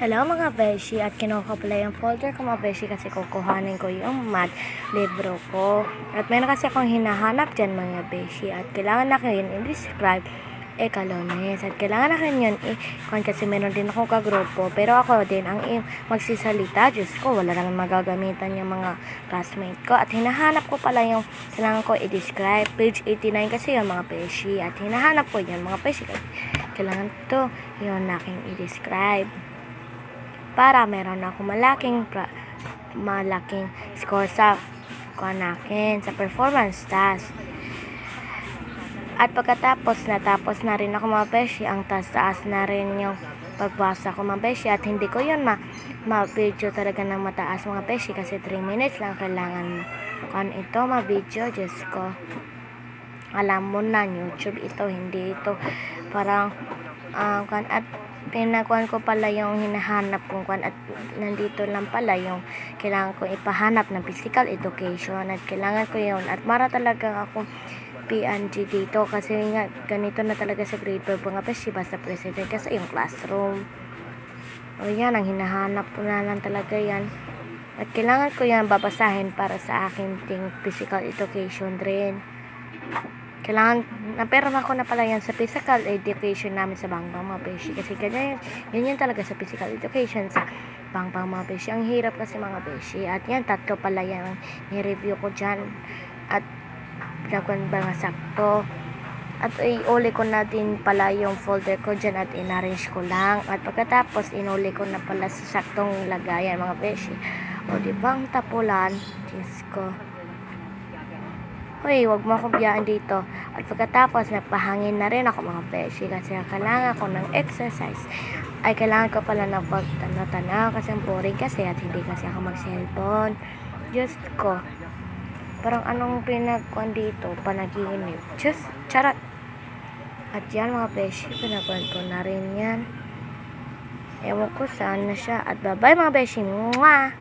Hello mga beshi, at kinuha ko pala yung folder ko mga beshi kasi kukuhanin ko yung math libro ko. At meron kasi akong hinahanap dyan mga beshi at kailangan na kayo yun i-describe Kalones. At kailangan na kayo yun kasi meron din akong kagrupo pero ako din ang magsisalita. Diyos ko, wala naman magagamitan yung mga classmate ko. At hinahanap ko pala yung kailangan ko i-describe. Page 89 kasi yung mga beshi at hinahanap ko yun mga beshi. Kailangan to yung aking i-describe para meron ako malaking score sa nakin sa performance task. At pagkatapos natapos na rin ako mga beshi, ang taas na rin yung pagbasa ko mga beshi at hindi ko yun ma-video talaga ng mataas mga beshi kasi 3 minutes lang kailangan ito ma-video. Diyos ko, alam mo na YouTube ito, hindi ito parang at pinakuan ko pala yung hinahanap kong at nandito lang pala yung kailangan ko ipahanap ng physical education at kailangan ko yun at mara talaga ako PNG dito kasi nga ganito na talaga sa grade 12 mga beshi basta president kasi yung classroom. O yan, ang hinahanap ko na lang talaga yan at kailangan ko yan babasahin para sa akin ting physical education rin. Kailangan, naperan ako na pala yan sa physical education namin sa Bangbang mga beshi. Kasi ganyan talaga sa physical education sa Bangbang mga beshi. Ang hirap kasi mga beshi. At yan, 3 pala yan. Ni-review ko dyan. At pinagkuhan ba nga sakto. At iuli ko na din pala yung folder ko dyan at in-arrange ko lang. At pagkatapos, inuli ko na pala sa saktong lagayan mga beshi. O diba ang tapulan? Diyos ko. Hoy, wag mo akong biyaan dito. At pagkatapos, nagpahangin na rin ako mga beshi kasi kailangan ko ng exercise. Ay, kailangan ko pala ng pagtanaw kasi ang boring kasi at hindi kasi ako mag-cellphone. Diyos ko. Parang anong pinagkuhan dito? Panaginip. Diyos, charot. At yan mga beshi, pinagkuhan ko na rin yan. Ewan ko saan na siya. At bye-bye mga beshi. Mwah!